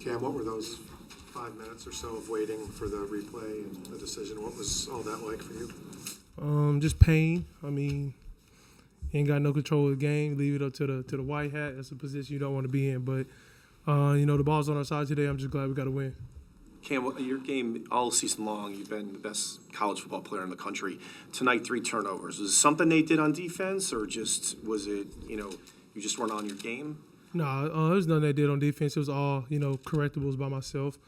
Cam, what were those 5 minutes or so of waiting for the replay and the decision? What was all that like for you? Just pain. I mean, you ain't got no control of the game. Leave it up to the white hat. That's a position you don't want to be in. But, the ball's on our side today. I'm just glad we got to win. Cam, your game all season long, you've been the best college football player in the country. Tonight, 3 turnovers. Was it something they did on defense, or just was it, you just weren't on your game? No, there was nothing they did on defense. It was all, correctables by myself.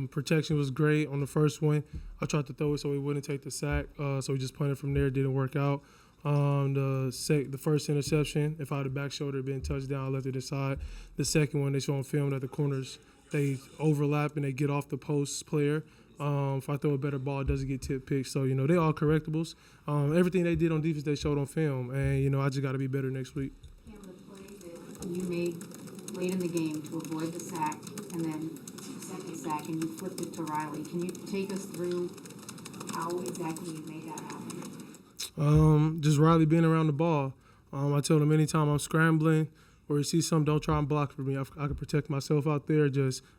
Protection was great on the first one. I tried to throw it so he wouldn't take the sack. So we just punted from there. It didn't work out. The first interception, if I had a back shoulder, been touchdown, I left it inside. The second one, they show on film that the corners, they overlap and they get off the post player. If I throw a better ball, it doesn't get tip picked. So, they all correctables. Everything they did on defense, they showed on film. And, I just got to be better next week. Cam, the play that you made late in the game to avoid the sack and then the second sack and you flipped it to Riley. Can you take us through how exactly you made that happen? Just Riley being around the ball. I told him anytime I'm scrambling or you see something, don't try and block for me. I can protect myself out there.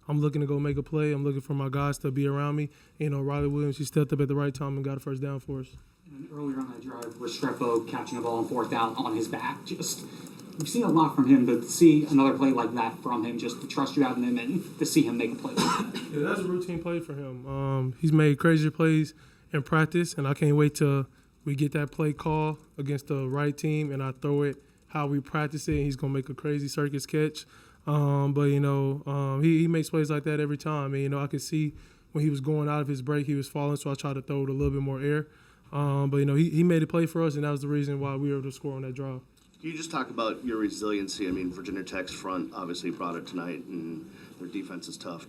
I'm looking to go make a play. I'm looking for my guys to be around me. Riley Williams, he stepped up at the right time and got a first down for us. And earlier on that drive, Restrepo catching a ball on 4th down on his back. We've seen a lot from him, but to see another play like that from him, just to trust you out in him and to see him make a play like that. Yeah, that's a routine play for him. He's made crazier plays in practice, and I can't wait till we get that play call against the right team and I throw it how we practice it, and he's going to make a crazy circus catch. He makes plays like that every time. And, I could see when he was going out of his break, he was falling, so I tried to throw it a little bit more air. He made a play for us, and that was the reason why we were able to score on that drive. Can you just talk about your resiliency? I mean, Virginia Tech's front obviously brought it tonight, and their defense is tough.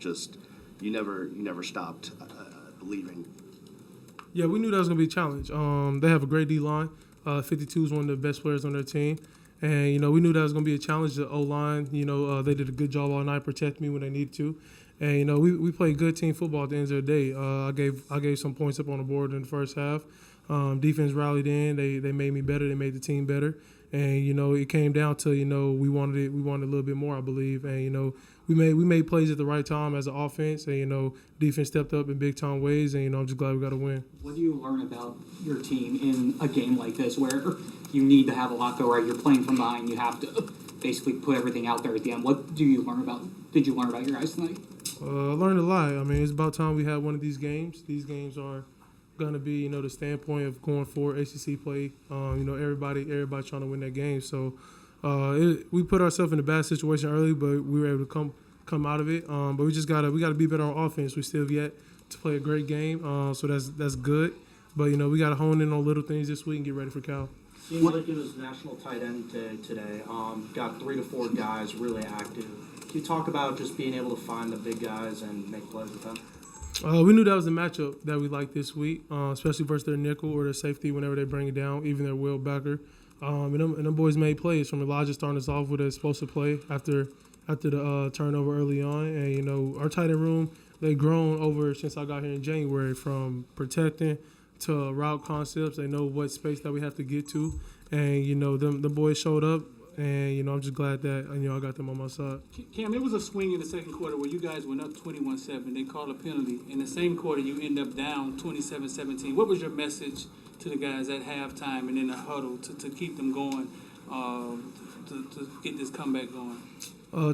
You never stopped believing. Yeah, we knew that was going to be a challenge. They have a great D-line. 52 is one of the best players on their team. And, we knew that was going to be a challenge. The O-line, they did a good job all night protecting me when they needed to. And, we played good team football at the end of the day. I gave some points up on the board in the first half. Defense rallied in. They made me better. They made the team better. And, it came down to, we wanted a little bit more, I believe. And, we made plays at the right time as an offense. And, defense stepped up in big-time ways. And, I'm just glad we got a win. What do you learn about your team in a game like this where you need to have a lot go right? You're playing from behind. You have to basically put everything out there at the end. What did you learn about your guys tonight? I learned a lot. I mean, it's about time we had one of these games. These games are going to be, the standpoint of going forward, ACC play. Everybody trying to win that game. So we put ourselves in a bad situation early, but we were able to come out of it. But we got to be better on offense. We still have yet to play a great game, so that's good. But we got to hone in on little things this week and get ready for Cal. Seems like it was National Tight End Day today. Got 3 to 4 guys really active. Can you talk about just being able to find the big guys and make plays with them? We knew that was the matchup that we liked this week, especially versus their nickel or their safety whenever they bring it down, even their wheel backer. And them boys made plays from Elijah starting us off with a explosive play after the turnover early on. And, our tight end room, they've grown over since I got here in January from protecting to route concepts. They know what space that we have to get to. And, the boys showed up. And, I'm just glad that, I got them on my side. Cam, it was a swing in the second quarter where you guys went up 21-7. They called a penalty. In the same quarter, you end up down 27-17. What was your message to the guys at halftime and in the huddle to keep them going, to get this comeback going?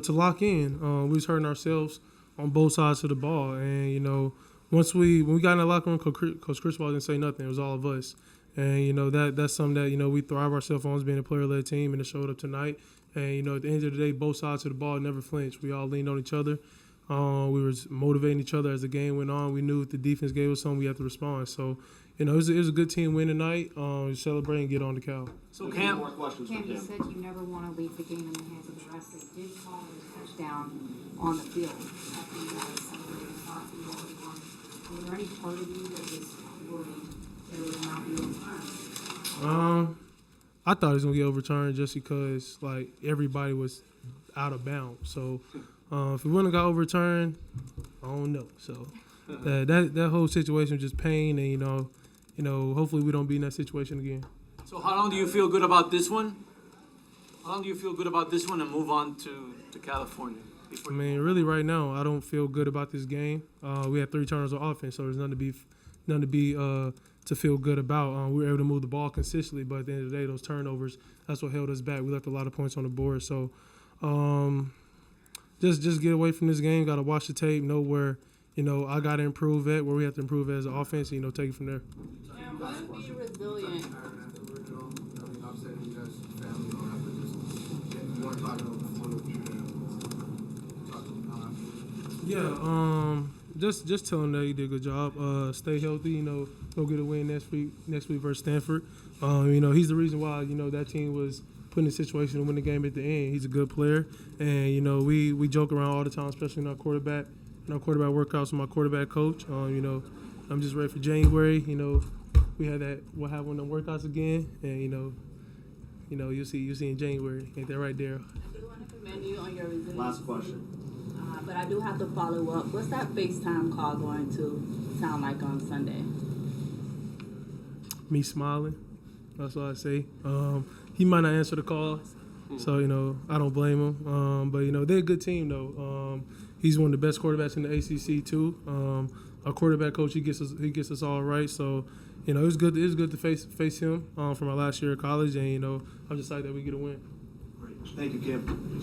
To lock in. We was hurting ourselves on both sides of the ball. And, when we got in the locker room, Coach Cristobal didn't say nothing. It was all of us. And, that's something that, we thrive ourselves on as being a player-led team, and it showed up tonight. And, at the end of the day, both sides of the ball never flinched. We all leaned on each other. We were motivating each other as the game went on. We knew if the defense gave us something, we had to respond. So, it was a good team win tonight. Celebrate and get on the Cal. So Cam, You said you never want to leave the game in the hands of the refs. They did call a touchdown on the field after you guys celebrated was there any part of you that was worried that it would not be overturned? I thought it was gonna get overturned just because everybody was out of bounds. So if it wouldn't have got overturned, I don't know. So that whole situation was just pain, and hopefully we don't be in that situation again. So how long do you feel good about this one? How long do you feel good about this one and move on to California? before I you mean, move really, on? right now, I don't feel good about this game. We had 3 turnovers on offense, so there's nothing to feel good about. We were able to move the ball consistently, but at the end of the day, those turnovers, that's what held us back. We left a lot of points on the board. So, just get away from this game. Got to watch the tape, know where, I got to improve at, where we have to improve as an offense, and, take it from there. And what be resilient? Yeah, just tell him that he did a good job. Stay healthy, go get a win next week versus Stanford. He's the reason why, that team was put in a situation to win the game at the end. He's a good player, and, we joke around all the time, especially in our quarterback workouts with my quarterback coach. I'm just ready for January. We'll have one of them workouts again, and, you'll see in January. Ain't that right, Daryl? I do want to commend you on your resilience. Last question. But I do have to follow up. What's that FaceTime call going to sound like on Sunday? Me smiling. That's what I say. He might not answer the call, so I don't blame him. But they're a good team though. He's one of the best quarterbacks in the ACC too. Our quarterback coach, he gets us all right. So it was good. It was good to face him from our last year of college, and I'm just excited that we get a win. Thank you, Kim.